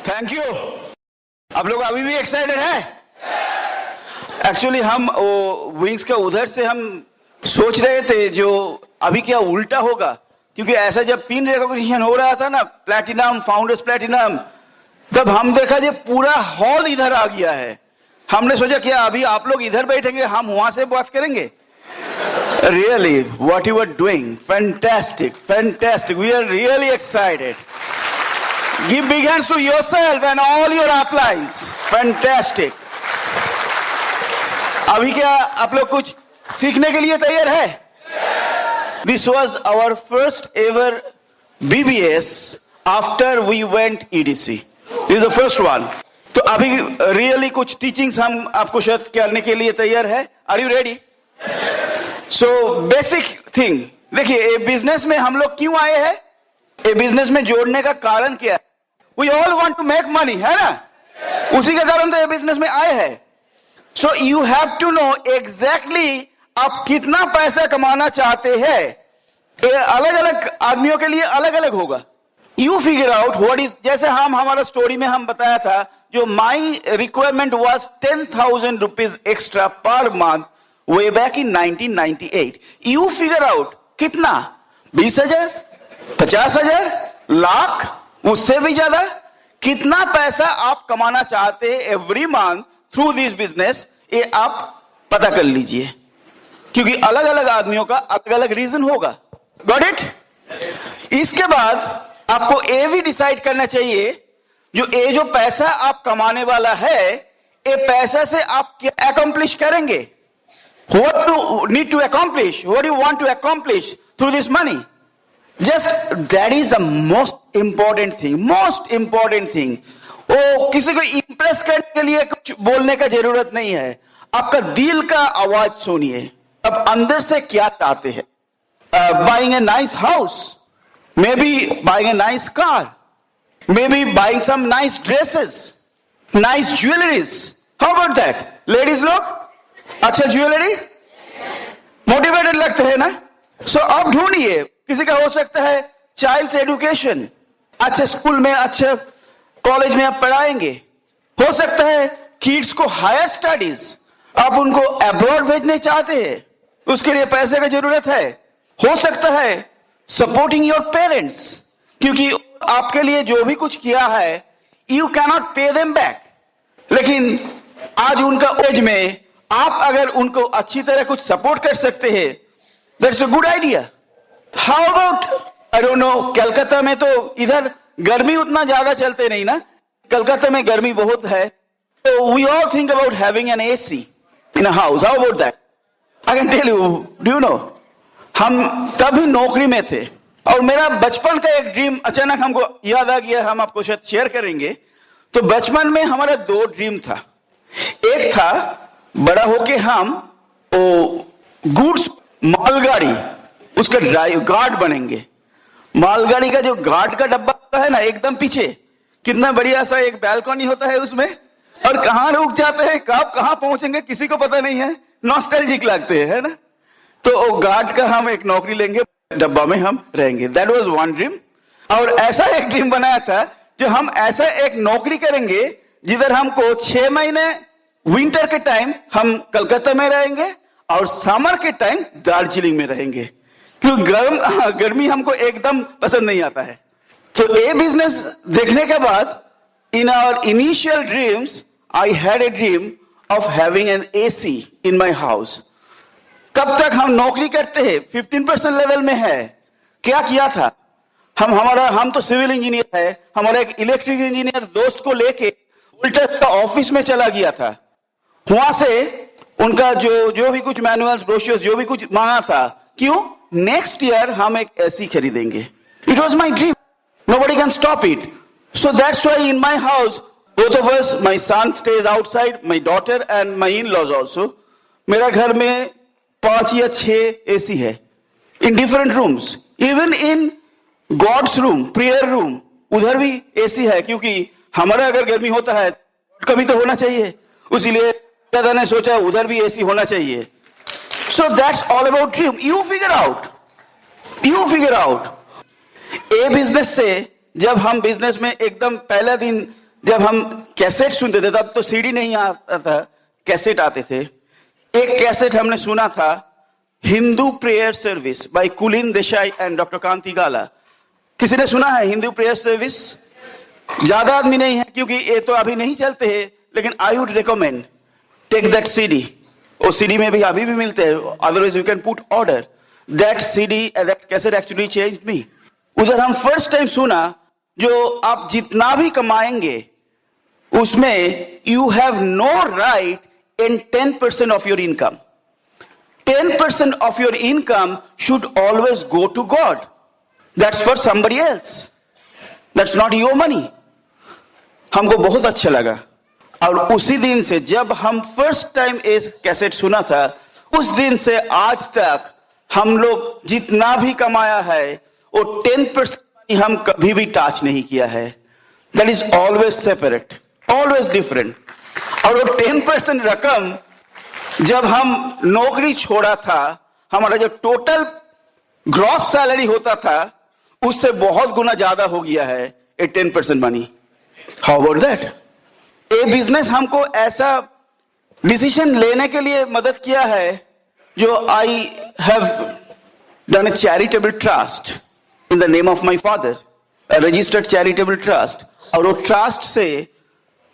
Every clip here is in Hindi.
Thank you. आप लोग अभी भी एक्साइटेड है? एक्चुअली हम वो विंग्स का उधर से हम सोच रहे थे जो अभी क्या उल्टा होगा, क्योंकि ऐसा जब पिन रिकॉग्निशन हो रहा था ना, प्लैटिनम, फाउंडर्स प्लैटिनम, तब हम देखा जो पूरा हॉल इधर आ गया है। हमने सोचा क्या अभी आप लोग इधर बैठेंगे, हम वहां से बात करेंगे। Really, what you are doing, fantastic, fantastic. We are really excited. Give big hands to yourself and all your uplines. Fantastic. अभी क्या आप लोग कुछ सीखने के लिए तैयार है? This was our first ever BBS after we went EDC. This is the first one. तो अभी really कुछ teachings हम आपको शायद करने के लिए तैयार है. Are you ready? So basic thing, देखिए ये बिजनेस में हम लोग क्यों आए हैं, ये बिजनेस में जोड़ने का कारण क्या है? We all want to make money, है ना? उसी के कारण तो ये बिजनेस में आए हैं. So you have to know exactly आप कितना पैसा कमाना चाहते हैं. ये अलग अलग आदमियों के लिए अलग अलग होगा. You figure out what is, जैसे हम हमारा स्टोरी में हम बताया था, जो my requirement was 10,000 rupees extra per month way back in 1998. You figure out कितना, 20,000, 50,000, लाख, उससे भी ज्यादा, कितना पैसा आप कमाना चाहते हैं every month through this business, ये आप पता कर लीजिए, क्योंकि अलग अलग आदमियों का अलग अलग रीजन होगा. Got it? इसके बाद आपको ये भी डिसाइड करना चाहिए जो पैसा आप कमाने वाला है, ये पैसा से आप क्या अकम्प्लिश करेंगे. What do you need to accomplish? What do you want to accomplish through this money? Just that is the most important thing. Most important thing. वो किसी को impress करने के लिए कुछ बोलने का जरूरत नहीं है. आपका दिल का आवाज सुनिए. अब अंदर से क्या चाहते हैं? Buying a nice house, maybe buying a nice car, maybe buying some nice dresses, nice jewelries. How about that, ladies लोग? अच्छा ज्वेलरी मोटिवेटेड लगते हैं ना. सो अब ढूंढिए, किसी का हो सकता है चाइल्ड्स एजुकेशन, अच्छे स्कूल में अच्छे कॉलेज में आप पढ़ाएंगे. हो सकता है किड्स को हायर स्टडीज, आप उनको अब्रॉड भेजने चाहते हैं, उसके लिए पैसे की जरूरत है. हो सकता है सपोर्टिंग योर पेरेंट्स, क्योंकि आपके लिए जो भी कुछ किया है you can not pay them back, लेकिन आज उनका एज में आप अगर उनको अच्छी तरह कुछ सपोर्ट कर सकते हैं, that's a good idea. How about, I don't know, Calcutta में तो इधर गर्मी उतना ज्यादा चलते नहीं ना, कलकत्ता में गर्मी बहुत है, तो we all think about having an AC in a house. How about that? I can tell you, do you know, हम तभी नौकरी में थे और मेरा बचपन का एक ड्रीम अचानक हमको याद आ गया, हम आपको शायद शेयर करेंगे. तो बचपन में हमारा 2 ड्रीम था. एक था बड़ा होके हम गुड्स मालगाड़ी, उसका गार्ड बनेंगे. मालगाड़ी का जो गार्ड का डब्बा होता है ना, एकदम पीछे कितना बढ़िया सा एक बैल्कनी होता है उसमें, और कहां रुक जाते हैं, कब कहां पहुंचेंगे किसी को पता नहीं है, नॉस्टैल्जिक लगते हैं, है ना. तो गार्ड का हम एक नौकरी लेंगे, डब्बा में हम रहेंगे. That was one dream. और ऐसा एक ड्रीम बनाया था जो हम ऐसा एक नौकरी करेंगे जिधर हमको 6 महीने विंटर के टाइम हम कलकत्ता में रहेंगे और समर के टाइम दार्जिलिंग में रहेंगे, क्योंकि गर्मी हमको एकदम पसंद नहीं आता है. तो ये बिजनेस देखने के बाद in our initial dreams I had a dream of having an AC in my house. कब तक हम नौकरी करते हैं, 15% लेवल में है. क्या किया था हम तो सिविल इंजीनियर है, हमारा एक इलेक्ट्रिक इंजीनियर दोस्त को लेके उल्टा ऑफिस में चला गया था. वहां से उनका जो भी कुछ मैनुअल्स, ब्रोशर्स, जो भी कुछ मांगा था, क्यों, नेक्स्ट ईयर हम एक एसी खरीदेंगे. It was my dream, nobody can stop it. So that's why in my house both of us, my son stays outside, my daughter and my in laws also. मेरा घर में 5 या 6 एसी है in different rooms. Even in God's room, prayer room, उधर भी एसी है, क्योंकि हमारा अगर गर्मी होता है कभी तो होना चाहिए, इसीलिए दादा ने सोचा उधर भी एसी होना चाहिए. So that's all about dream. You figure out. A business से जब हम बिजनेस में एकदम पहला दिन जब हम कैसेट सुनते थे, तब तो सीडी नहीं आता था, कैसेट आते थे। एक कैसेट हमने सुना था, हिंदू प्रेयर सर्विस बाय कुलीन देसाई एंड डॉक्टर कांति गाला। किसी ने सुना है हिंदू प्रेयर सर्विस? ज्यादा आदमी नहीं है क्योंकि ये तो अभी नहीं चलते हैं, लेकिन I would recommend take that CD. वो सीडी में भी अभी भी मिलते हैं, otherwise you can put order. That CD that cassette actually changed me. उधर हम फर्स्ट टाइम सुना, जो आप जितना भी कमाएंगे उसमें you have no right in 10% of your income. 10% of your income should always go to God. That's for somebody else. That's not your money. हमको बहुत अच्छा लगा। और उसी दिन से जब हम फर्स्ट टाइम इस कैसेट सुना था, उस दिन से आज तक हम लोग जितना भी कमाया है वो 10% हम कभी भी टच नहीं किया है। That is always separate, always different. और वो 10% रकम जब हम नौकरी छोड़ा था, हमारा जो टोटल ग्रॉस सैलरी होता था उससे बहुत गुना ज्यादा हो गया है ए 10% money. How about that? A business हमको ऐसा डिसीजन लेने के लिए मदद किया है, जो I have done A charitable trust in the name of my father, registered charitable trust. और वो ट्रस्ट से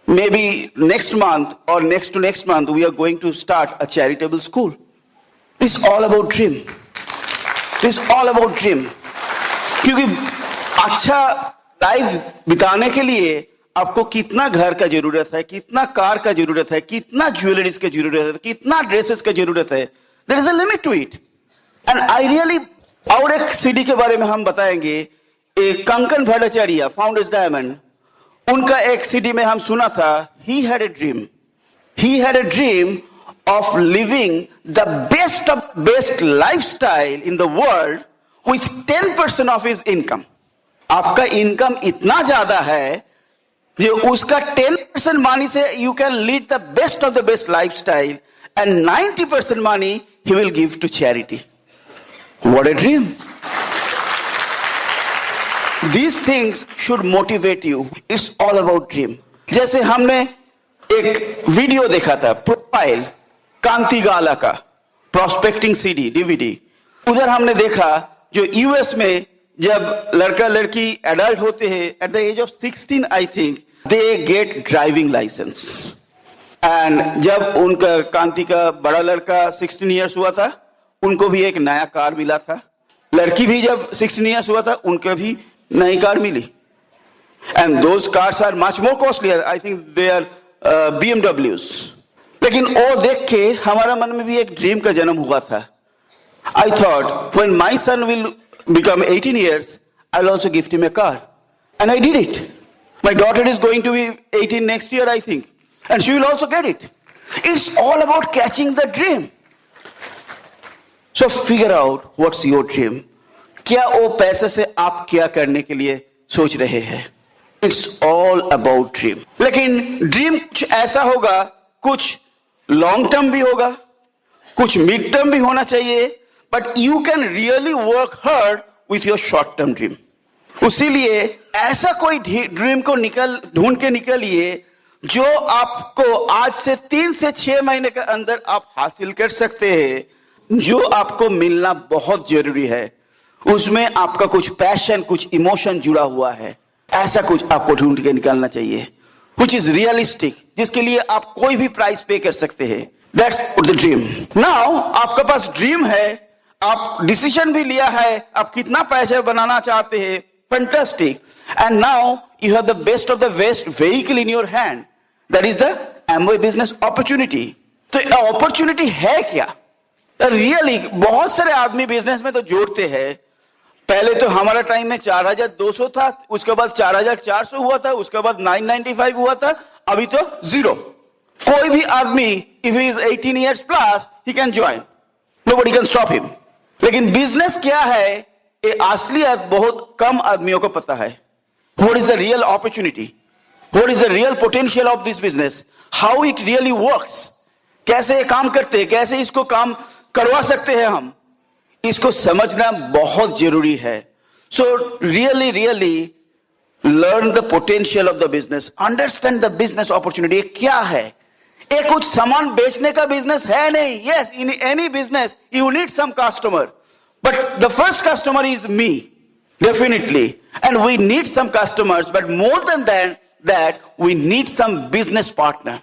maybe next month or next to next month we are going to start a charitable school. It's all about dream. It's all about dream. क्योंकि अच्छा लाइफ बिताने के लिए आपको कितना घर का जरूरत है, कितना कार का जरूरत है, कितना ज्वेलरीज का जरूरत है, कितना ड्रेसेस का जरूरत है, there is a limit to it. And I really, और एक सीडी के बारे में हम बताएंगे, एक कंकन भट्टाचार्य, फाउंडर्स डायमंड, उनका एक सीडी में हम सुना था, he had a dream. He had a dream of living the best of best lifestyle in the world with 10% of his income. आपका इनकम इतना ज्यादा है जो उसका 10% मनी से you can lead the best of the best lifestyle, and 90% money he will give to charity. What a dream. These things should motivate you. It's all about dream. जैसे हमने एक वीडियो देखा था, प्रोफाइल कांति गाला का, प्रोस्पेक्टिंग सीडी डीवीडी। उधर हमने देखा जो यूएस में जब लड़का लड़की एडल्ट होते हैं at the age of 16 I think they get driving licence. And जब उनका कांति का बड़ा लड़का 16 ईयर्स हुआ था, उनको भी एक नया कार मिला था। लड़की भी जब 16 ईयर्स हुआ था, उनका भी नई कार मिली। And those cars are much more costlier, I think they are BMWs। लेकिन वो देख के हमारा मन में भी एक ड्रीम का जन्म हुआ था। I thought when my son will become 18 years, I'll also gift him a car. And I did it. My daughter is going to be 18 next year, I think. And she will also get it. It's all about catching the dream. So figure out what's your dream. क्या वो पैसे से आप क्या करने के लिए सोच रहे हैं? It's all about dream. लेकिन ड्रीम कुछ ऐसा होगा, कुछ लॉन्ग टर्म भी होगा, कुछ मिड टर्म भी होना चाहिए, but you can really work hard with your short term dream. उसीलिए ऐसा कोई ड्रीम को ढूंढ के निकलिए जो आपको आज से 3 से 6 महीने के अंदर आप हासिल कर सकते हैं, जो आपको मिलना बहुत जरूरी है। उसमें आपका कुछ पैशन, कुछ इमोशन जुड़ा हुआ है। ऐसा कुछ आपको ढूंढ के निकालना चाहिए, which is realistic, जिसके लिए आप कोई भी प्राइस पे कर सकते हैं। That's the dream. Now आपके पास ड्रीम है, आप डिसीजन भी लिया है, आप कितना पैसा बनाना चाहते हैं, fantastic. And now you have the best of the best vehicle in your hand. That is the Amway business opportunity. तो अपॉर्चुनिटी है क्या? रियली बहुत सारे आदमी बिजनेस में तो जोड़ते हैं। पहले तो हमारा टाइम में 4200 था, उसके बाद 4400 हुआ था, उसके बाद 995 हुआ था, अभी तो 0। कोई भी आदमी if he is 18 years plus he can join, nobody can stop him. लेकिन बिजनेस क्या है, ये असलियत बहुत कम आदमियों को पता है। What is the real opportunity? What is the real potential of this business? How it really works? कैसे ये काम करते हैं, कैसे इसको काम करवा सकते हैं हम, इसको समझना बहुत जरूरी है। So really learn the potential of the business, understand the business opportunity. ये क्या है? ये कुछ सामान बेचने का बिजनेस है नहीं। Yes, in any business you need some customer, but the first customer is me, definitely, and we need some customers, but more than that we need some business partner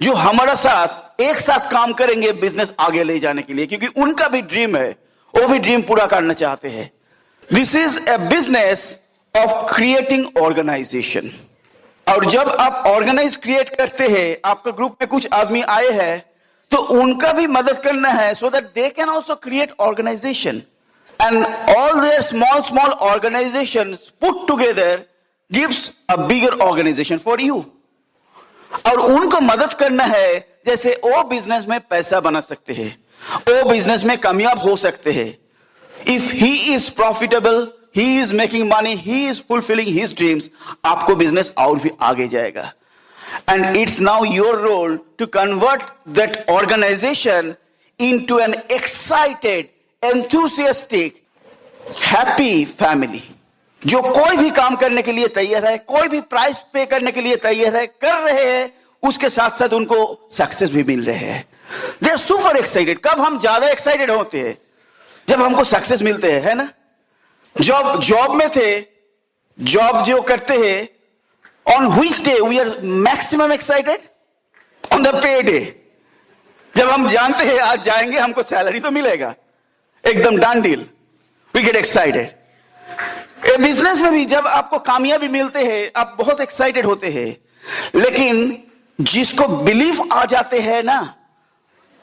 जो हमारा साथ एक साथ काम करेंगे बिजनेस आगे ले जाने के लिए, क्योंकि उनका भी ड्रीम है, वो भी ड्रीम पूरा करना चाहते हैं। This is a business of creating organization. और जब आप ऑर्गेनाइज क्रिएट करते हैं, आपके ग्रुप में कुछ आदमी आए हैं, तो उनका भी मदद करना है, so that they can also create organization, and all their small organizations put together gives a bigger organization for you. और उनको मदद करना है, जैसे वो बिजनेस में पैसा बना सकते हैं, वो बिजनेस में कामयाब हो सकते हैं। If he is profitable, he is making money, he is fulfilling his dreams, आपको बिजनेस और भी आगे जाएगा। And it's now your role to convert that organization into an excited, enthusiastic, happy family, जो कोई भी काम करने के लिए तैयार है, कोई भी प्राइस पे करने के लिए तैयार है, कर रहे हैं, उसके साथ साथ उनको सक्सेस भी मिल रहे हैं। They are super excited। कब हम ज्यादा एक्साइटेड होते हैं? जब हमको सक्सेस मिलते हैं, है ना? जॉब में थे, जॉब जो करते हैं, on which day we are maximum excited? On the pay day. जब हम जानते हैं आज जाएंगे, हमको सैलरी तो मिलेगा, एकदम done deal, we get excited. Business में भी जब आपको कामयाबी मिलते हैं, आप बहुत एक्साइटेड होते हैं, लेकिन जिसको बिलीफ आ जाते हैं ना,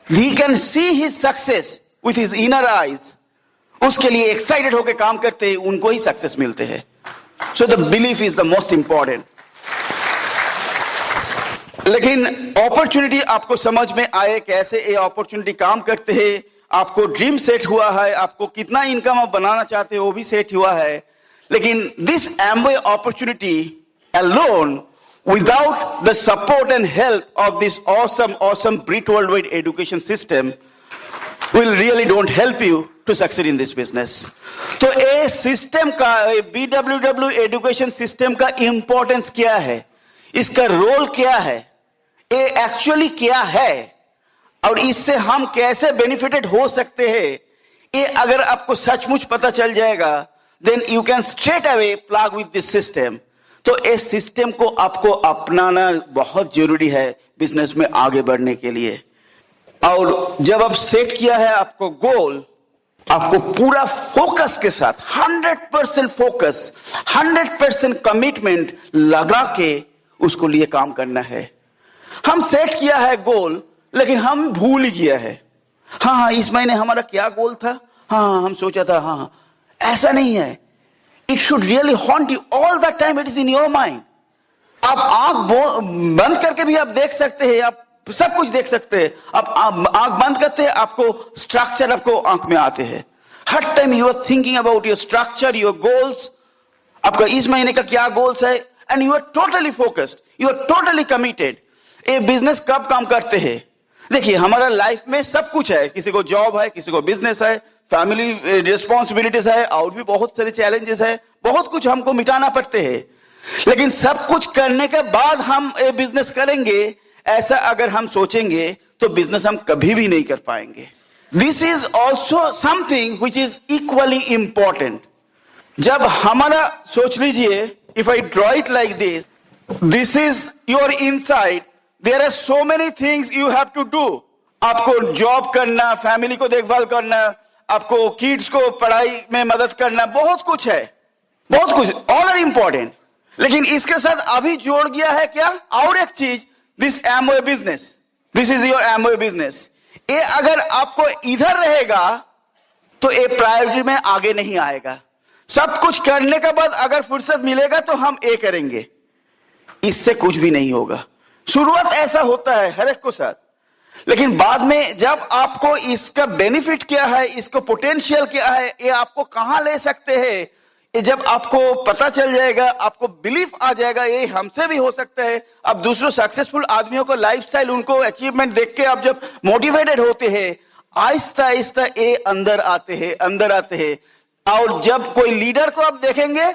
he can see his success with his inner eyes, उसके लिए एक्साइटेड होकर काम करते हैं, उनको ही सक्सेस मिलते हैं। So the belief is the most important. लेकिन अपॉर्चुनिटी आपको समझ में आए, कैसे ये अपॉर्चुनिटी काम करते हैं, आपको ड्रीम सेट हुआ है, आपको कितना इनकम आप बनाना चाहते हैं वो भी सेट हुआ है, लेकिन this एम्बे opportunity alone, without the support and help of this awesome Brit Worldwide education system, will really don't help you to succeed in this business. तो ये सिस्टम का, BWW एजुकेशन सिस्टम का इंपॉर्टेंस क्या है, इसका रोल क्या है, ये एक्चुअली क्या है, और इससे हम कैसे बेनिफिटेड हो सकते हैं, ये अगर आपको सचमुच पता चल जाएगा, then you can straight away plug with this system. तो इस सिस्टम को आपको अपनाना बहुत जरूरी है बिजनेस में आगे बढ़ने के लिए। और जब आप सेट किया है आपको गोल, आपको पूरा फोकस के साथ 100% फोकस, 100% कमिटमेंट लगा के उसको लिए काम करना है। हम सेट किया है गोल, लेकिन हम भूल ही गया है। हाँ, इस महीने हमारा क्या गोल था, हाँ हम सोचा था, हाँ ऐसा नहीं है। It should really haunt you all the time. It is in your mind. आप आंख बंद करके भी आप देख सकते हैं, आप सब कुछ देख सकते हैं। आप आंख बंद करते हैं, आपको स्ट्रक्चर आपको आंख में आते हैं। हर time you are thinking about your structure, your goals, आपका इस महीने का क्या गोल्स है, and you are totally focused, you are totally committed. ये बिजनेस कब काम करते हैं? देखिए, हमारा लाइफ में सब कुछ है, किसी को जॉब है, किसी को बिजनेस है, फैमिली रिस्पॉन्सिबिलिटीज है, और भी बहुत सारे चैलेंजेस है, बहुत कुछ हमको मिटाना पड़ते हैं। लेकिन सब कुछ करने के बाद हम ये बिजनेस करेंगे, ऐसा अगर हम सोचेंगे तो बिजनेस हम कभी भी नहीं कर पाएंगे। This is also something which is equally important. जब हमारा, सोच लीजिए, if I draw it like this, this is your inside, there are so many things you have to do. आपको जॉब करना, फैमिली को देखभाल करना, आपको किड्स को पढ़ाई में मदद करना, बहुत कुछ है, बहुत कुछ, ऑल आर इंपॉर्टेंट। लेकिन इसके साथ अभी जोड़ गया है क्या, और एक चीज, this Amway business, this is your Amway business. ये अगर आपको इधर रहेगा तो ये प्रायोरिटी में आगे नहीं आएगा। सब कुछ करने के बाद अगर फुर्सत मिलेगा तो हम ये करेंगे, इससे कुछ भी नहीं होगा। शुरुआत ऐसा होता है हर एक को साथ, लेकिन बाद में जब आपको इसका बेनिफिट क्या है, इसको पोटेंशियल क्या है, ये आपको कहां ले सकते हैं, ये जब आपको पता चल जाएगा, आपको बिलीफ आ जाएगा ये हमसे भी हो सकता है। अब दूसरों सक्सेसफुल आदमियों को लाइफस्टाइल, उनको अचीवमेंट देख के आप जब मोटिवेटेड होते हैं, आहिस्ता आहिस्ता ये अंदर आते हैं, अंदर आते हैं। और जब कोई लीडर को आप देखेंगे,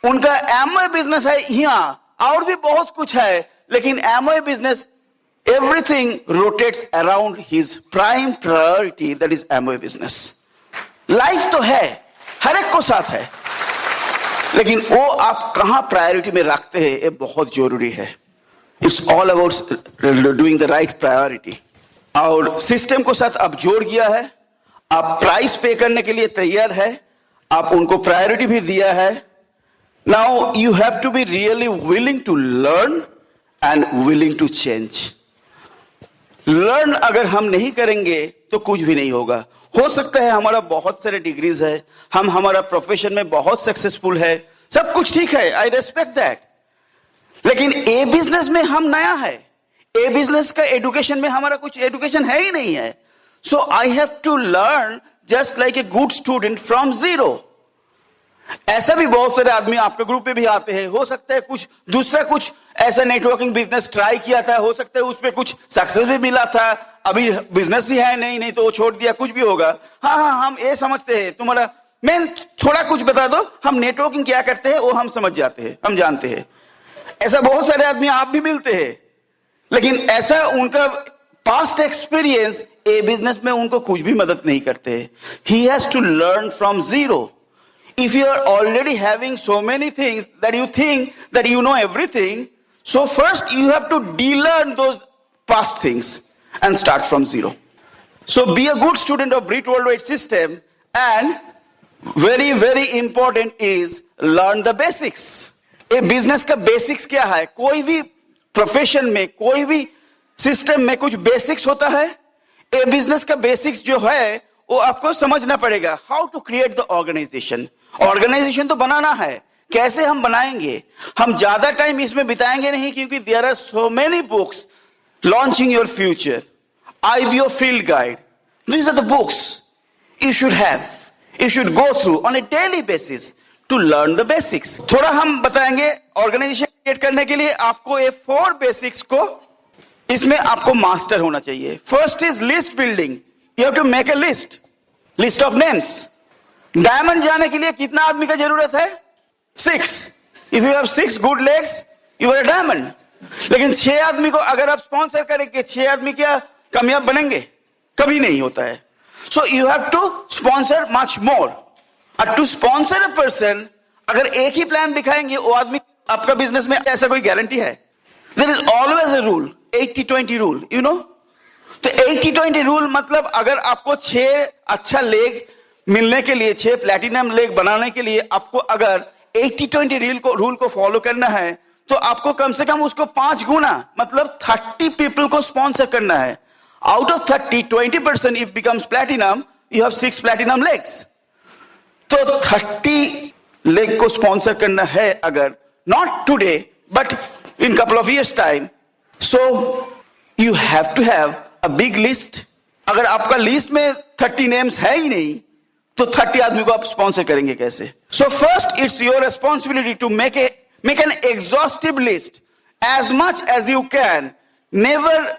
उनका एमवे बिजनेस है यहाँ और भी बहुत कुछ है, लेकिन Amway business everything rotates around his prime priority, that is Amway business. Life तो है, हर एक को साथ है, लेकिन वो आप कहां प्रायोरिटी में रखते हैं ये बहुत जरूरी है. It's all about doing the right priority. और सिस्टम को साथ आप जोड़ गया है, आप प्राइस पे करने के लिए तैयार है, आप उनको प्रायोरिटी भी दिया है. Now you have to be really willing to learn and willing to change. Learn अगर हम नहीं करेंगे तो कुछ भी नहीं होगा. हो सकता है हमारा बहुत सारे डिग्रीज है, हम हमारा प्रोफेशन में बहुत सक्सेसफुल है, सब कुछ ठीक है, आई रेस्पेक्ट दैट, लेकिन ए बिजनेस में हम नया है, ए बिजनेस का एजुकेशन में हमारा कुछ एजुकेशन है ही नहीं है. So I have to learn just like a good student from zero. ऐसा भी बहुत सारे आदमी आपके ग्रुप में भी आते हैं. हो सकता है कुछ दूसरा कुछ ऐसा नेटवर्किंग बिजनेस ट्राई किया था, हो सकता है उसमें कुछ सक्सेस भी मिला था, अभी बिजनेस ही है नहीं तो वो छोड़ दिया, कुछ भी होगा. हाँ, हम ये समझते हैं तुम्हारा, मैं थोड़ा कुछ बता दो, हम नेटवर्किंग क्या करते हैं वो हम समझ जाते हैं, हम जानते हैं. ऐसा बहुत सारे आदमी आप भी मिलते हैं, लेकिन ऐसा उनका पास्ट एक्सपीरियंस ए बिजनेस में उनको कुछ भी मदद नहीं करते. He has to learn from zero. If you are already having so many things that you think that you know everything, so first you have to de-learn those past things and start from zero. So be a good student of Brit Worldwide system, and very very important is learn the basics. A business का basics क्या है? कोई भी profession में, कोई भी system में कुछ basics होता है. A business का basics जो है वो आपको समझना पड़ेगा. How to create the organization. Organization तो बनाना है, कैसे हम बनाएंगे? हम ज्यादा टाइम इसमें बिताएंगे नहीं, क्योंकि there are so many books. Launching your future, IBO field guide, these are the books you should have, you should go through on a daily basis to learn the basics. थोड़ा हम बताएंगे ऑर्गेनाइजेशन क्रिएट करने के लिए आपको ये 4 बेसिक्स को इसमें आपको मास्टर होना चाहिए. First is list building. You have to make a list of names. Diamond जाने के लिए कितना आदमी का जरूरत है? 6. If you have 6 good legs you are a diamond. लेकिन 6 आदमी को अगर आप स्पॉन्सर करेंगे, 6 आदमी क्या कामयाब बनेंगे? कभी नहीं होता है. So you have to sponsor much more. To sponsor a person, अगर एक ही प्लान दिखाएंगे वो आदमी आपका बिजनेस में, ऐसा कोई गारंटी है? There is always a rule, 80-20 rule, you know. तो 80-20 रूल मतलब अगर आपको 6 अच्छा लेग मिलने के लिए, 6 प्लैटिनम लेग बनाने के लिए आपको अगर 80-20 रूल को फॉलो करना है, तो आपको कम से कम उसको 5 गुना मतलब 30 पीपल को स्पॉन्सर करना है. Out of 30, 20% if becomes platinum, you have 6 platinum legs. तो 30 लेग को स्पॉन्सर करना है अगर, not today but in couple of years time. So you have to have a big list. अगर आपका लिस्ट में 30 नेम्स है ही नहीं, तो 30 आदमी को आप स्पॉन्सर करेंगे कैसे? So first it's your responsibility to make an exhaustive list as much as you can. Never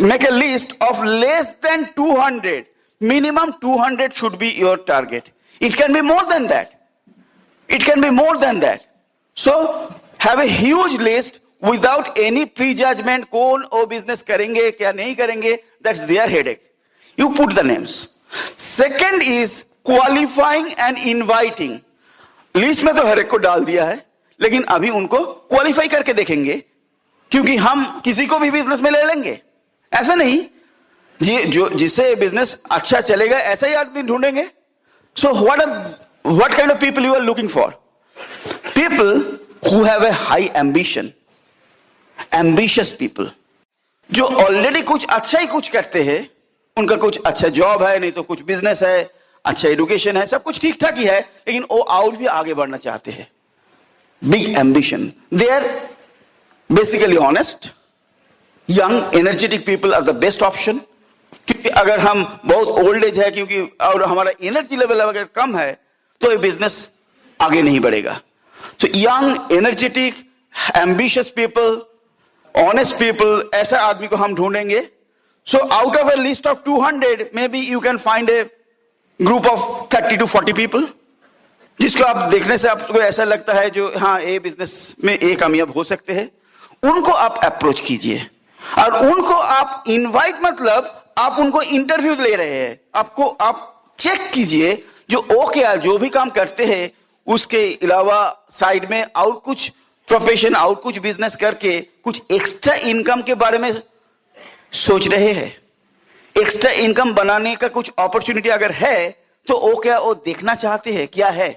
make a list of less than 200. Minimum 200 should be your target. It can be more than that, it can be more than that. So have a huge list without any pre judgement. कौन वो बिजनेस करेंगे क्या नहीं करेंगे, that's their headache. You put the names. Second is qualifying and inviting. List में तो हर एक को डाल दिया है, लेकिन अभी उनको क्वालिफाई करके देखेंगे, क्योंकि हम किसी को भी बिजनेस में ले लेंगे ऐसा नहीं. जो जिससे बिजनेस अच्छा चलेगा ऐसा ही आदमी ढूंढेंगे. So what kind of people you are looking for? People who have a high ambition, ambitious people, जो ऑलरेडी कुछ अच्छा ही कुछ करते हैं. उनका कुछ अच्छा जॉब है, नहीं तो कुछ बिजनेस है, अच्छा एजुकेशन है, सब कुछ ठीक ठाक ही है, लेकिन वो और भी आगे बढ़ना चाहते हैं. Big ambition. They are basically honest. Young energetic people are the best option. क्योंकि अगर हम बहुत ओल्ड एज है, क्योंकि और हमारा एनर्जी लेवल अगर कम है, तो ये बिजनेस आगे नहीं बढ़ेगा. तो young energetic ambitious people, honest people, ऐसा आदमी को हम ढूंढेंगे. So out of a list of 200, maybe you can find a group of 30 to 40 people. जिसको आप देखने से आपको ऐसा लगता है जो हाँ ये बिजनेस में ये कामयाब हो सकते हैं, उनको आप अप्रोच कीजिए। और उनको आप इनवाइट मतलब आप उनको इंटरव्यू ले रहे हैं, आपको आप चेक कीजिए जो वो क्या जो भी काम करते हैं उसके अलावा साइड में और कुछ प्रोफेशन और कुछ बिजनेस करके कुछ एक्स्ट्रा इनकम के बारे में सोच रहे हैं। एक्स्ट्रा इनकम बनाने का कुछ अपॉर्चुनिटी अगर है तो वो क्या वो देखना चाहते हैं क्या है।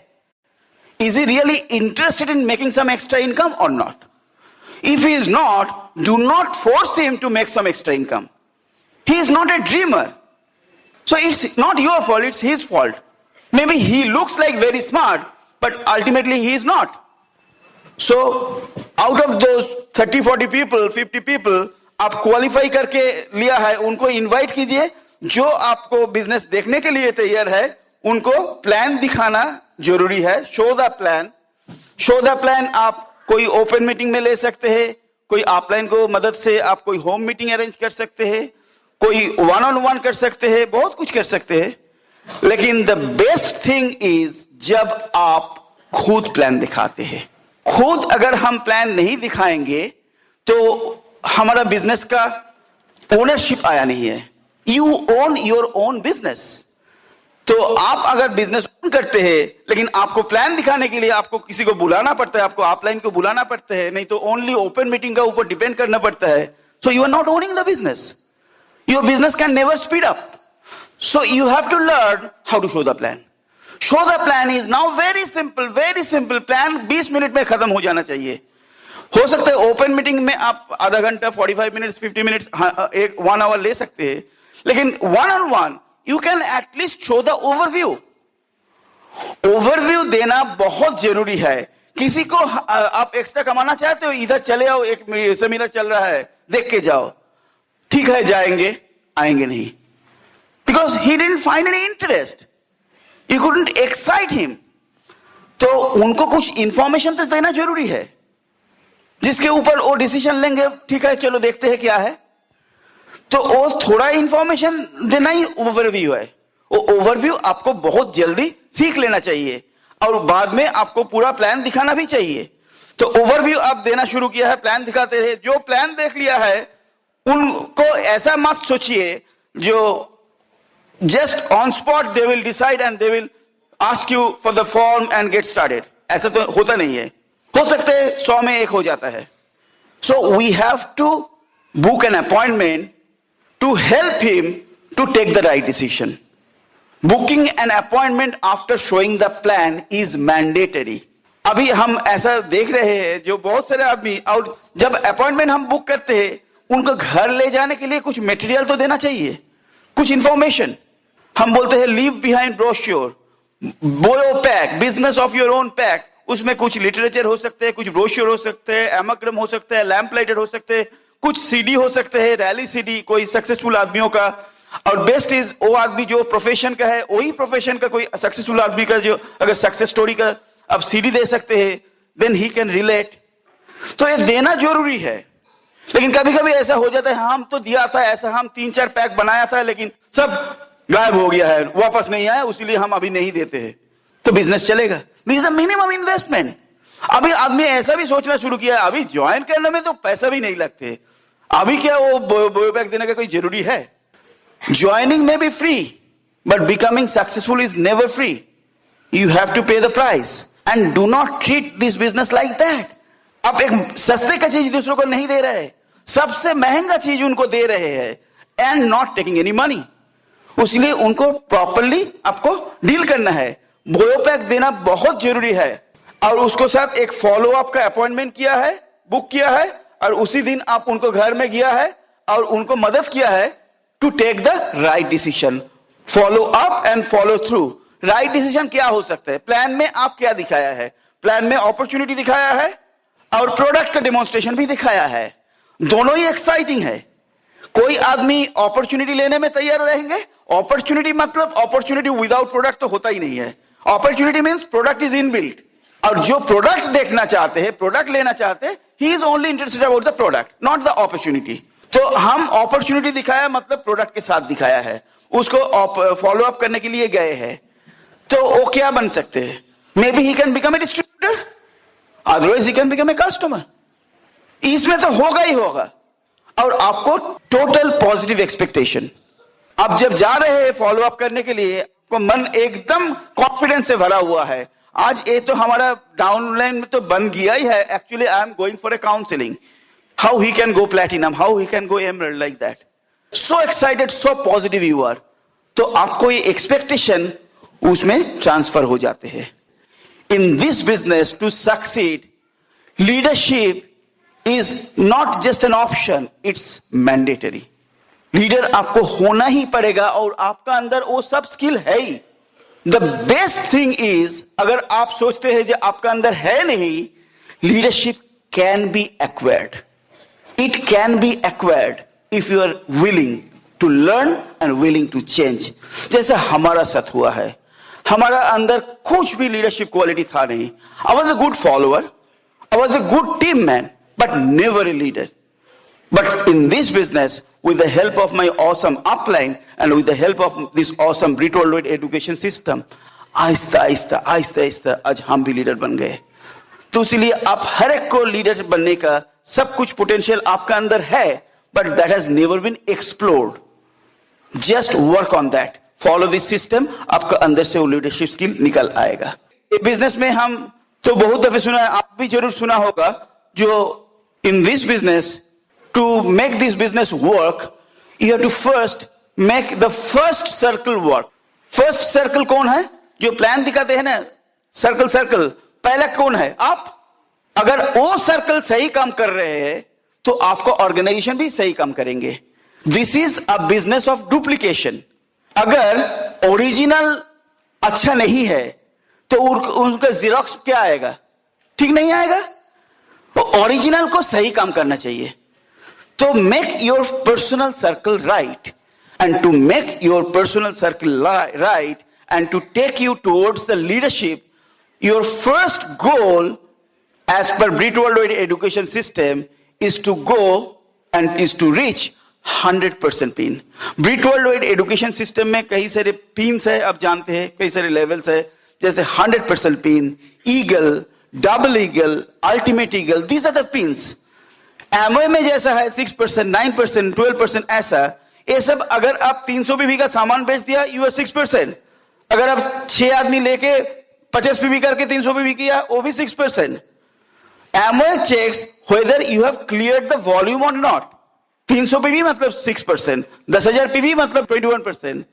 Is he really interested in making some extra income or not? If he is not, do not force him to make some extra income. He is not a dreamer. So it's not your fault, it's his fault. Maybe he looks like very smart, but ultimately he is not. So out of those 30-40 people, 50 people, आप क्वालिफाई करके लिया है, उनको इनवाइट कीजिए। जो आपको बिजनेस देखने के लिए तैयार है उनको प्लान दिखाना जरूरी है। Show the plan. Show the plan आप कोई ओपन मीटिंग में ले सकते हैं, कोई ऑफलाइन को मदद से आप कोई होम मीटिंग अरेंज कर सकते हैं, कोई वन ऑन वन कर सकते हैं, बहुत कुछ कर सकते हैं। लेकिन द बेस्ट थिंग इज जब आप खुद प्लान दिखाते हैं। खुद अगर हम प्लान नहीं दिखाएंगे तो हमारा बिजनेस का ओनरशिप आया नहीं है। You own your own business. तो आप अगर बिजनेस करते हैं लेकिन आपको प्लान दिखाने के लिए आपको किसी को बुलाना पड़ता है, आपको ऑफलाइन को बुलाना पड़ता है, नहीं तो ओनली ओपन मीटिंग का ऊपर डिपेंड करना पड़ता है, so you are not owning the business. Your business can never speed up. So you have to learn how to show the plan. Show the plan is now very simple, very simple. Plan 20 minute में खत्म हो जाना चाहिए। हो सकता है ओपन मीटिंग में आप आधा घंटा, 45 मिनट्स, 50 मिनट्स, एक 1 आवर ले सकते हैं, लेकिन one on one you can at least show the overview. Overview देना बहुत जरूरी है। किसी को आप एक्स्ट्रा कमाना चाहते हो, इधर चले आओ, एक सेमिनार चल रहा है, देख के जाओ, ठीक है जाएंगे, आएंगे नहीं, because he didn't find any interest, you couldn't excite him. तो उनको कुछ इंफॉर्मेशन तो देना जरूरी है जिसके ऊपर वो डिसीजन लेंगे, ठीक है चलो देखते हैं क्या है। तो वो थोड़ा इंफॉर्मेशन देना ही ओवरव्यू है। वो ओवरव्यू आपको बहुत जल्दी सीख लेना चाहिए और बाद में आपको पूरा प्लान दिखाना भी चाहिए। तो ओवरव्यू आप देना शुरू किया है, प्लान दिखाते रहे। जो प्लान देख लिया है उनको ऐसा मत सोचिए जो just on spot they will decide and they will ask you for the form and get started. ऐसा तो होता नहीं है। हो सकते हैं 100 में 1 हो जाता है। So we have to book an appointment to help him to take the right decision. Booking an appointment after showing the plan is mandatory. अभी हम ऐसा देख रहे हैं जो बहुत सारे आदमी, और जब अपॉइंटमेंट हम बुक करते हैं उनको घर ले जाने के लिए कुछ मटेरियल तो देना चाहिए, कुछ इंफॉर्मेशन। हम बोलते हैं लीव बिहाइंड ब्रोश्योर, बोयो pack, business of your own pack. उसमें कुछ लिटरेचर हो सकते हैं, कुछ ब्रोश्योर हो सकते हैं, एमाग्राम हो सकता है, लैम्प लाइटर हो सकते हैं, कुछ सीडी हो सकते हैं, रैली सीडी कोई सक्सेसफुल आदमियों का। और बेस्ट इज वो आदमी जो प्रोफेशन का है, वही प्रोफेशन का कोई सक्सेसफुल आदमी का जो अगर सक्सेस स्टोरी का आप सीडी दे सकते हैं, देन ही कैन रिलेट। तो ये देना जरूरी है। लेकिन कभी कभी ऐसा हो जाता है, हम तो दिया था ऐसा, हम 3-4 पैक बनाया था लेकिन सब गायब हो गया है, वापस नहीं आया, इसलिए हम अभी नहीं देते हैं। तो बिजनेस चलेगा? This is the minimum investment. अभी आदमी ऐसा भी सोचना शुरू किया है, अभी ज्वाइन करने में तो पैसा भी नहीं लगते, अभी क्या वो बोयो पैक देने का कोई जरूरी है? ज्वाइनिंग में भी free, but becoming successful is never free. You have to pay the price and do not treat this business like that. आप एक सस्ते का चीज दूसरों को नहीं दे रहे, सबसे महंगा चीज उनको दे रहे हैं and not taking any money. इसलिए उनको प्रॉपरली आपको डील करना है। बोयो पैक देना बहुत जरूरी है और उसको साथ एक फॉलो अप का अपॉइंटमेंट किया है, बुक किया है, और उसी दिन आप उनको घर में गया है और उनको मदद किया है to take the right decision. Follow up and follow through. Right decision क्या हो सकता है? प्लान में आप क्या दिखाया है? प्लान में अपॉर्चुनिटी दिखाया है और प्रोडक्ट का डेमोन्स्ट्रेशन भी दिखाया है। दोनों ही एक्साइटिंग है। कोई आदमी अपॉर्चुनिटी लेने में तैयार रहेंगे। अपॉर्चुनिटी मतलब अपॉर्चुनिटी विदाउट प्रोडक्ट तो होता ही नहीं है। Opportunity means product is inbuilt, और जो प्रोडक्ट देखना चाहते हैं, प्रोडक्ट लेना चाहते हैं, he is only interested about the product, not the opportunity. तो हम अपॉर्चुनिटी दिखाया मतलब प्रोडक्ट के साथ दिखाया है, उसको फॉलो अप करने के लिए गए हैं। तो वो क्या बन सकते हैं? maybe he can become a distributor, otherwise he can become a customer. इसमें तो होगा ही होगा. और आपको टोटल पॉजिटिव एक्सपेक्टेशन. आप जब जा रहे हैं फॉलो अप करने के लिए, आपको मन एकदम कॉन्फिडेंस से भरा हुआ है. आज ये तो हमारा डाउनलाइन में तो बन गया ही है. Actually I am going for a counselling, how he can go platinum, how he can go emerald, like that. So excited, so positive you are. तो आपको ये एक्सपेक्टेशन उसमें ट्रांसफर हो जाते हैं. In this business to succeed, leadership is not just an option, it's mandatory. Leader आपको होना ही पड़ेगा और आपका अंदर वो सब स्किल है ही. द बेस्ट थिंग इज, अगर आप सोचते हैं जो आपका अंदर है नहीं, leadership can be acquired. It can be acquired if you are willing to learn and willing to change. जैसे हमारा साथ हुआ है. हमारा अंदर कुछ भी लीडरशिप क्वालिटी था नहीं. I was a good follower, I was a good team man, but never a leader. But in this business, with the help of my awesome upline and with the help of this awesome Britold education system, Aahista Aahista Aahista Aahista आज हम भी लीडर बन गए. तो इसलिए आप हर एक को लीडर बनने का सब कुछ पोटेंशियल आपका अंदर है, but that has never been explored. Just work on that. Follow this system, आपका अंदर से वो लीडरशिप स्किल निकल आएगा. बिजनेस में हम तो बहुत दफे सुना है, आप भी जरूर सुना होगा, जो in this business, to make this business work, you have to first make the first circle work. First circle कौन है? जो प्लान दिखाते हैं ना, सर्कल सर्कल, पहला कौन है? आप. अगर वो सर्कल सही काम कर रहे हैं तो आपको ऑर्गेनाइजेशन भी सही काम करेंगे. This is a business of duplication. अगर ओरिजिनल अच्छा नहीं है तो उनका जीरोक्स क्या आएगा? ठीक नहीं आएगा. ओरिजिनल को सही काम करना चाहिए. तो make your personal circle right, and to make your personal circle right and to take you towards the leadership, your first goal as per Britold education system is to go and is to reach 100% pin. Britold education system में कई सारे पिन्स है, आप जानते हैं, कई सारे लेवल्स है, जैसे 100% pin, eagle, double eagle, ultimate eagle. These are the pins. MOA में जैसा है 6%, 9%, 12%, ऐसा ये सब. अगर आप 300 पीवी का सामान बेच दिया, यू आर 6%. अगर आप 6 आदमी लेके 50 पीवी करके 300 पीवी किया, वो भी 6%. MOA checks whether you have cleared the volume or not. 300 PV मतलब 6%, 10,000 पीवी मतलब 21%.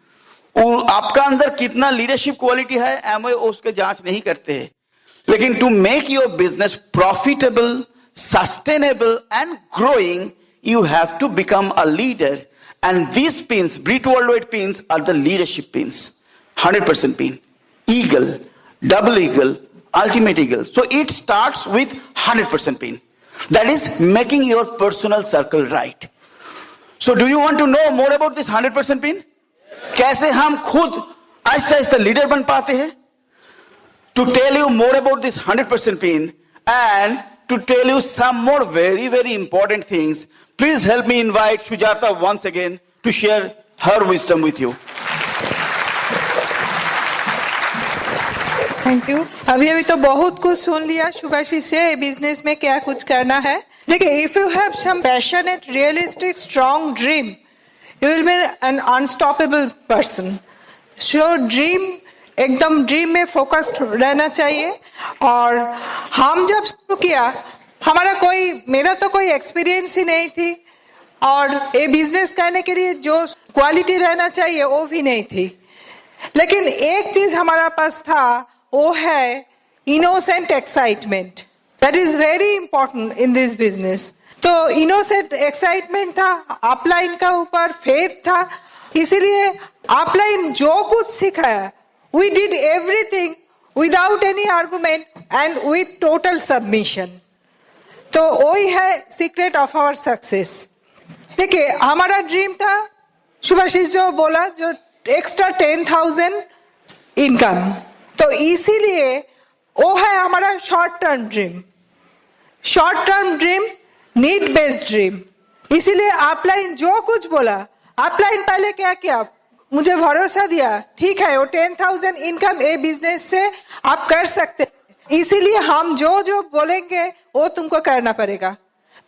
आपका अंदर कितना लीडरशिप क्वालिटी है, एमओए उसके जांच नहीं करते हैं. लेकिन to make your business profitable, sustainable and growing, you have to become a leader, and these pins, Britold pins, are the leadership pins. 100% pin, eagle, double eagle, ultimate eagle. So it starts with 100% pin. That is making your personal circle right. So do you want to know more about this 100% pin? कैसे हम खुद आहिस्ता आहिस्ता लीडर बन पाते हैं? To tell you more about this 100% pin and to tell you some more very, very important things, please help me invite Sujata once again to share her wisdom with you. Thank you. अभी तो बहुत कुछ सुन लिया शुभाशीष से, बिजनेस में क्या कुछ करना है. देखिए, if you have some passionate, realistic, strong dream, you will be an unstoppable person. So dream, एकदम ड्रीम में फोकस्ड रहना चाहिए. और हम जब शुरू किया, मेरा तो कोई एक्सपीरियंस ही नहीं थी, और ये बिजनेस करने के लिए जो क्वालिटी रहना चाहिए वो भी नहीं थी. लेकिन एक चीज हमारा पास था, वो है innocent excitement. That is very important in this business. तो इनोसेंट एक्साइटमेंट था, अपलाइन का ऊपर फेथ था. इसीलिए अपलाइन जो कुछ सिखाया, we did everything without any argument and with total submission. तो वही है सीक्रेट ऑफ आवर सक्सेस. देखिए, हमारा ड्रीम था, शुभाशीष जो बोला, जो एक्स्ट्रा 10,000 इनकम. तो इसीलिए वो है हमारा short term dream. Short term dream, need based dream. इसीलिए अपलाइन जो कुछ बोला, अपलाइन पहले क्या किया, मुझे भरोसा दिया, ठीक है वो 10,000 इनकम ए बिजनेस से आप कर सकते हैं, इसीलिए हम जो जो बोलेंगे वो तुमको करना पड़ेगा।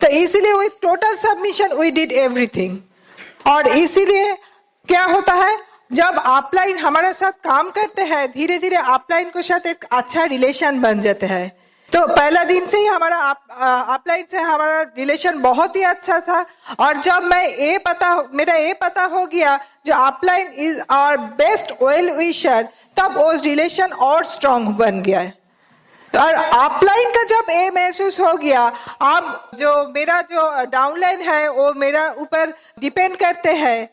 तो इसीलिए with total submission we did everything. और इसीलिए क्या होता है, जब अपलाइन हमारे साथ काम करते हैं, धीरे धीरे अपलाइन के साथ एक अच्छा रिलेशन बन जाते हैं। तो पहला दिन से ही हमारा अपलाइन से हमारा रिलेशन बहुत ही अच्छा था। और जब मेरा ये पता हो गया जो upline is our best well wisher, तब वो रिलेशन और स्ट्रांग बन गया है। और अपलाइन का जब ये महसूस हो गया, अब जो मेरा जो डाउनलाइन है वो मेरा ऊपर डिपेंड करते हैं,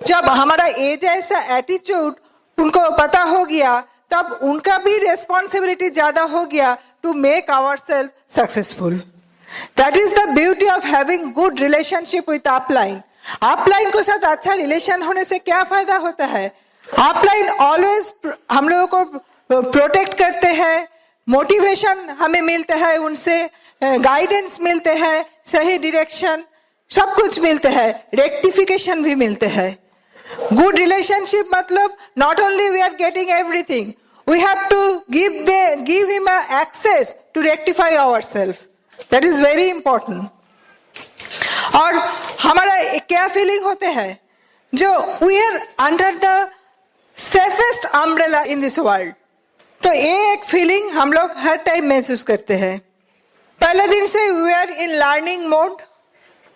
जब हमारा ये जैसा एटीट्यूड उनको पता हो गया, तब उनका भी रेस्पॉन्सिबिलिटी ज्यादा हो गया to make ourselves successful. That is the beauty of having good relationship with upline. Upline के साथ अच्छा रिलेशन होने से क्या फायदा होता है, अपलाइन ऑलवेज हम लोगों को प्रोटेक्ट करते हैं, मोटिवेशन हमें मिलता है, उनसे गाइडेंस मिलते हैं, सही डायरेक्शन सब कुछ मिलते हैं, रेक्टिफिकेशन भी मिलते हैं। गुड रिलेशनशिप मतलब not only we are getting everything, we have to give him access to rectify ourselves. That is very important. और हमारा क्या फीलिंग होते हैं, जो we are under the safest umbrella in this world. तो ये एक फीलिंग हम लोग हर टाइम महसूस करते हैं। पहले दिन से we are in learning mode,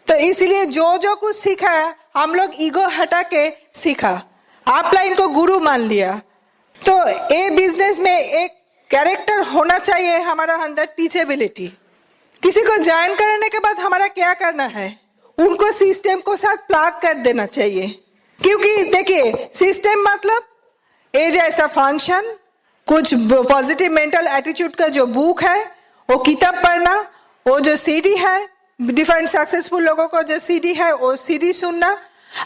तो इसलिए जो जो कुछ सीखा है हम लोग ईगो हटा के सीखा, अपलाइन को गुरु मान लिया। तो ये बिजनेस में एक कैरेक्टर होना चाहिए हमारा अंदर, टीचेबिलिटी। किसी को ज्वाइन करने के बाद हमारा क्या करना है, उनको सिस्टम को साथ प्लग कर देना चाहिए। क्योंकि देखिए सिस्टम मतलब ये जैसा फंक्शन, कुछ पॉजिटिव मेंटल एटीट्यूड का जो बुक है, वो किताब पढ़ना, वो जो सीडी है, डिफरेंट सक्सेसफुल लोगों को जो सीडी है वो सीडी सुनना।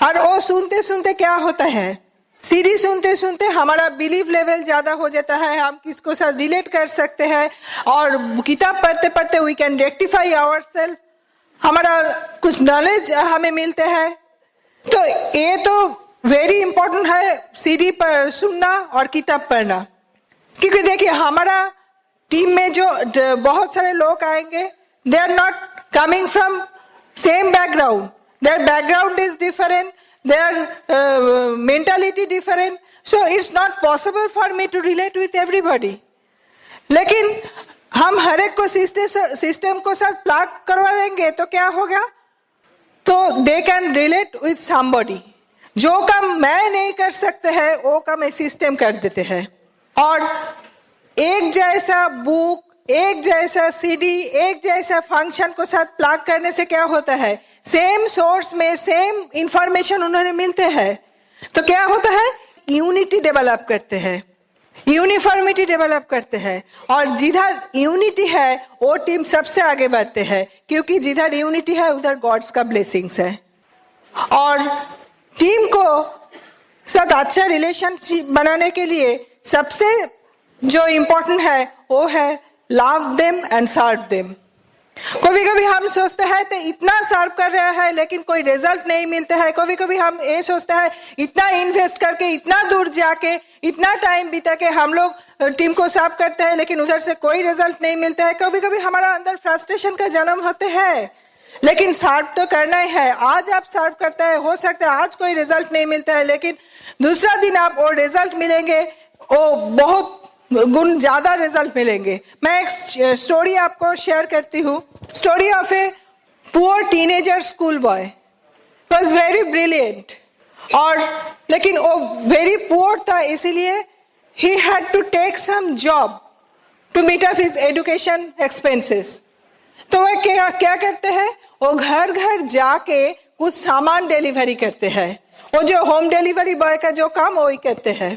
और वो सुनते सुनते क्या होता है, सीडी सुनते सुनते हमारा बिलीव लेवल ज्यादा हो जाता है, हम किसको साथ रिलेट कर सकते हैं, और किताब पढ़ते पढ़ते वी कैन रेक्टिफाई आवरसेल्फ, हमारा कुछ नॉलेज हमें मिलते हैं। तो ये तो वेरी इंपॉर्टेंट है, सीडी पर सुनना और किताब पढ़ना। क्योंकि देखिए हमारा टीम में जो बहुत सारे लोग आएंगे, they are not coming from same background, their background is different, their mentality different, so it's not possible for me to relate with everybody. लेकिन हम हर एक को सिस्टम को साथ प्लग करवा देंगे तो क्या होगा, तो they can relate with somebody. जो काम मैं नहीं कर सकते हैं वो काम मैं सिस्टम कर देते हैं। और एक जैसा बुक, एक जैसा सीडी, एक जैसा फंक्शन को साथ प्लग करने से क्या होता है, सेम सोर्स में सेम इंफॉर्मेशन उन्होंने मिलते हैं, तो क्या होता है, यूनिटी डेवलप करते हैं, यूनिफॉर्मिटी डेवलप करते हैं। और जिधर यूनिटी है वो टीम सबसे आगे बढ़ते हैं, क्योंकि जिधर यूनिटी है उधर गॉड्स का ब्लेसिंग्स है। और टीम को साथ अच्छा रिलेशनशिप बनाने के लिए सबसे जो इम्पोर्टेंट है वो है love them and serve them. कभी कभी हम सोचते हैं तो इतना सर्व कर रहा है लेकिन कोई रिजल्ट नहीं मिलता है, कभी कभी हम ये सोचते हैं इतना इन्वेस्ट करके, इतना दूर जाके, इतना टाइम बिता के हम लोग टीम को सर्व करते हैं लेकिन उधर से कोई रिजल्ट नहीं मिलता है। कभी कभी हमारा अंदर फ्रस्ट्रेशन का जन्म होते हैं, लेकिन सर्व तो करना ही है। आज आप सर्व करते हैं, हो सकता है आज कोई रिजल्ट नहीं मिलता है, लेकिन दूसरा दिन आप वो रिजल्ट मिलेंगे, वो बहुत गुण ज्यादा रिजल्ट मिलेंगे। मैं एक स्टोरी आपको शेयर करती हूँ, story of a poor teenager school boy, was very brilliant, और लेकिन वो वेरी पुअर था, इसीलिए he had to take some job to meet up his education expenses. तो वह क्या करते हैं, वो घर घर जाके कुछ सामान डिलीवरी करते हैं, वो जो होम डिलीवरी बॉय का जो काम वही करते हैं।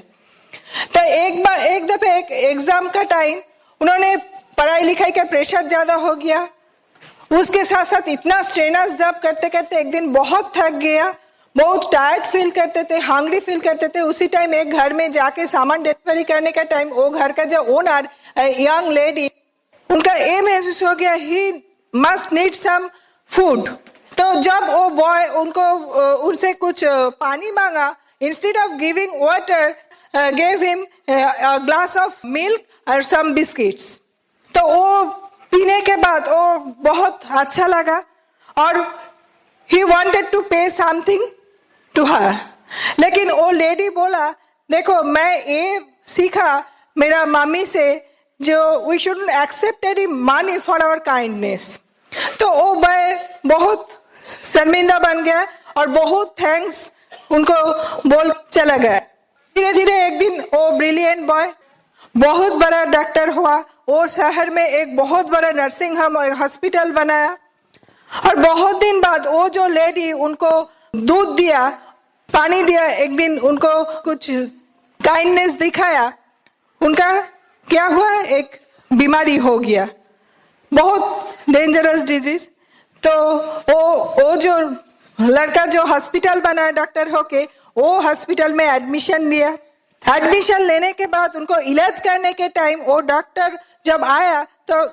तो एक दफे एक एग्जाम का टाइम, उन्होंने पढ़ाई लिखाई का प्रेशर ज्यादा हो गया, उसके साथ साथ इतना स्ट्रेनर्स जॉब करते करते एक दिन बहुत थक गया, बहुत टायर्ड फील करते थे, हंग्री फील करते थे। उसी टाइम एक घर में जाके सामान डिलीवरी करने का टाइम, वो घर का जो ओनर यंग लेडी, उनका ये महसूस हो गया he must need some food. तो जब वो बॉय उनसे कुछ पानी मांगा, instead of giving water, gave him a glass of milk और some biscuits. तो वो पीने के बाद वो बहुत अच्छा लगा और he wanted to pay something to her. लेकिन वो लेडी बोला, देखो मैं ये सीखा मेरा मम्मी से जो we shouldn't accept any money for our kindness. तो वो मैं बहुत शर्मिंदा बन गया और बहुत थैंक्स उनको बोल चला गया. धीरे धीरे एक दिन वो ब्रिलियंट बॉय बहुत बड़ा डॉक्टर हुआ. वो शहर में एक बहुत बड़ा नर्सिंग होम हॉस्पिटल बनाया और बहुत दिन बाद वो जो लेडी उनको दूध दिया, पानी दिया, एक दिन उनको कुछ काइंडनेस दिखाया, उनका क्या हुआ, एक बीमारी हो गया, बहुत डेंजरस डिजीज. तो वो जो लड़का जो हॉस्पिटल बनाया डॉक्टर होके, वो हॉस्पिटल में एडमिशन लिया. एडमिशन लेने के बाद उनको इलाज करने के टाइम वो डॉक्टर जब आया तो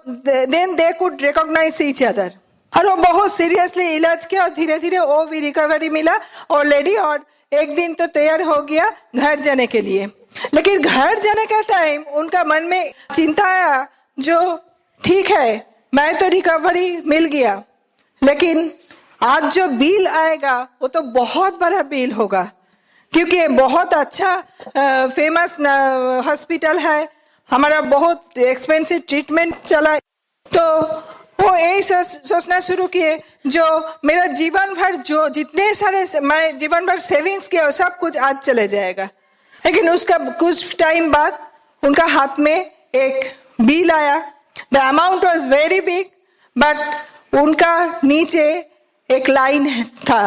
then they could recognise each other और वो बहुत सीरियसली इलाज किया और धीरे धीरे वो भी रिकवरी मिला और लेडी और एक दिन तो तैयार हो गया घर जाने के लिए. लेकिन घर जाने का टाइम उनका मन में चिंता आया, जो ठीक है मैं तो रिकवरी मिल गया, लेकिन आज जो बिल आएगा वो तो बहुत बड़ा बिल होगा, क्योंकि बहुत अच्छा फेमस हॉस्पिटल है, हमारा बहुत एक्सपेंसिव ट्रीटमेंट चला. तो वो यही सोचना शुरू किए, जो मेरा जीवन भर जो जितने सारे मैं जीवन भर सेविंग्स किया सब कुछ आज चले जाएगा. लेकिन उसका कुछ टाइम बाद उनका हाथ में एक बिल आया. The amount was very big, but उनका नीचे एक लाइन था,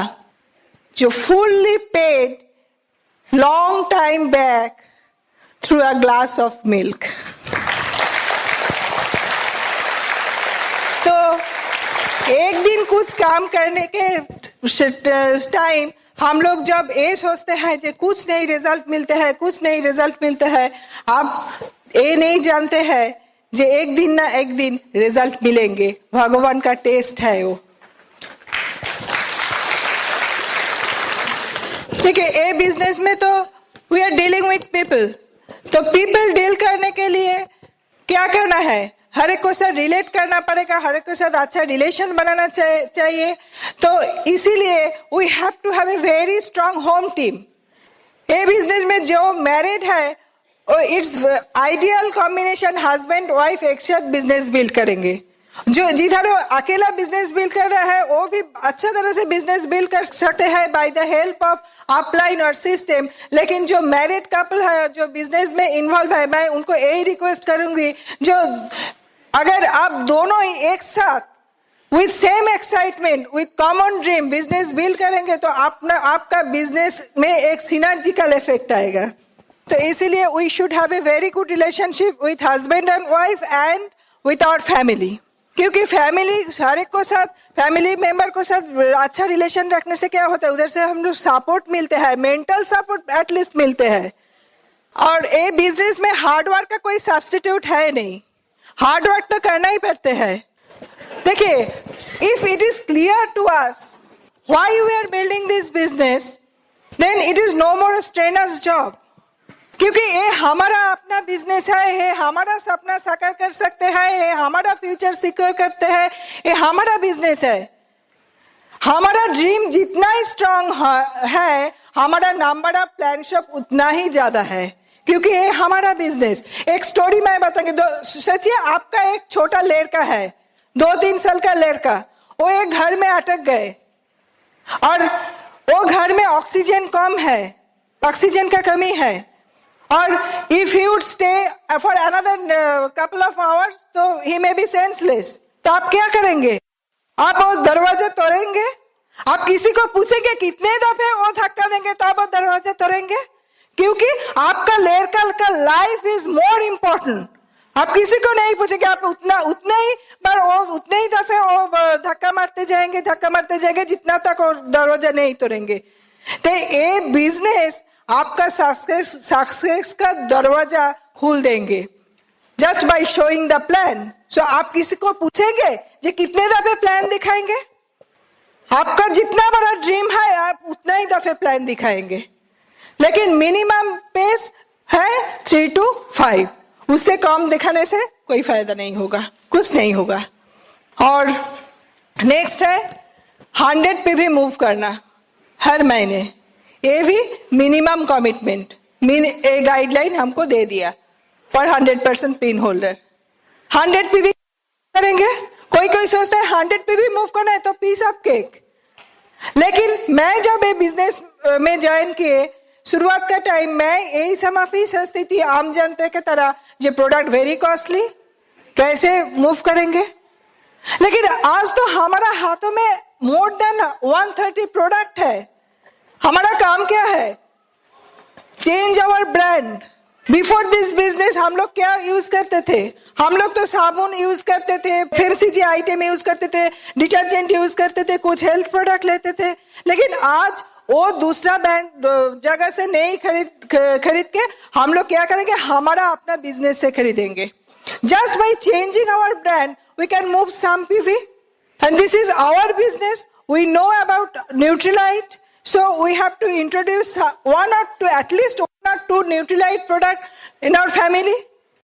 जो fully paid long time back through a glass of milk. तो एक दिन कुछ काम करने के टाइम हम लोग जब ये सोचते हैं कि कुछ नहीं रिजल्ट मिलते हैं, कुछ नहीं रिजल्ट मिलते हैं, आप ये नहीं जानते हैं कि एक दिन ना एक दिन रिजल्ट मिलेंगे. भगवान का टेस्ट है वो. देखिए ये बिजनेस में तो we are dealing with people. तो पीपल डील करने के लिए क्या करना है, हर एक को साथ रिलेट करना पड़ेगा, हर एक के साथ अच्छा रिलेशन बनाना चाहिए. तो इसीलिए we have to have a very strong home team. ये बिजनेस में जो मैरिड है it's ideal combination, husband wife एक साथ बिजनेस बिल्ड करेंगे. जो जिधर अकेला बिजनेस बिल्ड कर रहा है वो भी अच्छा तरह से बिजनेस बिल्ड कर सकते हैं by the help of upline और सिस्टम. लेकिन जो मैरिड कपल है, जो बिजनेस में इन्वॉल्व है, मैं उनको यही रिक्वेस्ट करूंगी, जो अगर आप दोनों ही एक साथ with same excitement with common dream business build करेंगे तो आपका बिजनेस में एक सिनर्जिकल इफेक्ट आएगा. तो इसीलिए we should have a very good relationship with husband and wife and with our family. क्योंकि फैमिली हर एक को साथ, फैमिली मेंबर को साथ अच्छा रिलेशन रखने से क्या होता है, उधर से हम लोग सपोर्ट मिलते हैं, मेंटल सपोर्ट एटलीस्ट मिलते हैं. और ये बिजनेस में हार्डवर्क का कोई सब्स्टिट्यूट है नहीं, हार्डवर्क तो करना ही पड़ते हैं. देखिए, if it is clear to us why we are building this business, then it is no more strangers job. क्योंकि ये हमारा अपना बिजनेस है, ये हमारा सपना साकार कर सकते हैं, ये हमारा फ्यूचर सिक्योर करते हैं, ये हमारा बिजनेस है. हमारा ड्रीम जितना ही स्ट्रांग है, हमारा नंबर ऑफ प्लान शॉप उतना ही ज्यादा है, क्योंकि ये हमारा बिजनेस. एक स्टोरी मैं बताऊंगी. सोचिए आपका एक छोटा लड़का है, 2-3 साल का लड़का, वो एक घर में अटक गए और वो घर में ऑक्सीजन कम है, ऑक्सीजन का कमी है, और if he would stay for another couple of hours, तो he may be senseless. तो आप क्या करेंगे? आप वो दरवाजा तोड़ेंगे? आप किसी को पूछेंगे कितने दफे वो धक्का देंगे तो आप वो दरवाजा तोड़ेंगे? क्योंकि आपका लड़का का लाइफ इज मोर इम्पोर्टेंट. आप किसी को नहीं पूछेंगे, आप उतने ही बार वो उतने ही दफे वो धक्का मारते जाएंगे जितना तक वो दरवाजा नहीं तोड़ेंगे. तो ये बिजनेस आपका सक्सेस का दरवाजा खोल देंगे just by showing the plan. So आप किसी को पूछेंगे जो कितने दफे प्लान दिखाएंगे? आपका जितना बड़ा ड्रीम है आप उतना ही दफे प्लान दिखाएंगे. लेकिन मिनिमम पेस है 3 to 5, उससे कम दिखाने से कोई फायदा नहीं होगा, कुछ नहीं होगा। और नेक्स्ट है 100 पे भी मूव करना हर महीने, ये भी मिनिमम कमिटमेंट, ए गाइडलाइन हमको दे दिया फॉर 100% पिन होल्डर। 100 पे भी करेंगे, कोई सोचता है 100 पे भी मूव करना है तो पीस ऑफ केक। लेकिन मैं जब ये बिजनेस में ज्वाइन किए, शुरुआत का टाइम में यही समाफी सस्ती थी आम जनता की तरह, जो प्रोडक्ट वेरी कॉस्टली, कैसे मूव करेंगे। लेकिन आज तो हमारा हाथों में मोर देन 130 प्रोडक्ट है। हमारा काम क्या है? Change our brand. Before this business हम लोग क्या यूज करते थे? हम लोग तो साबुन यूज करते थे, FMCG आइटम यूज करते थे, डिटर्जेंट यूज करते थे, कुछ हेल्थ प्रोडक्ट लेते थे। लेकिन आज वो दूसरा ब्रांड जगह से नहीं खरीद के हम लोग क्या करेंगे? हमारा अपना बिजनेस से खरीदेंगे। Just by changing our brand we can move some PV, and this is our business. We know about Nutrilite, so we have to introduce at least one or two Nutrilite product in our family.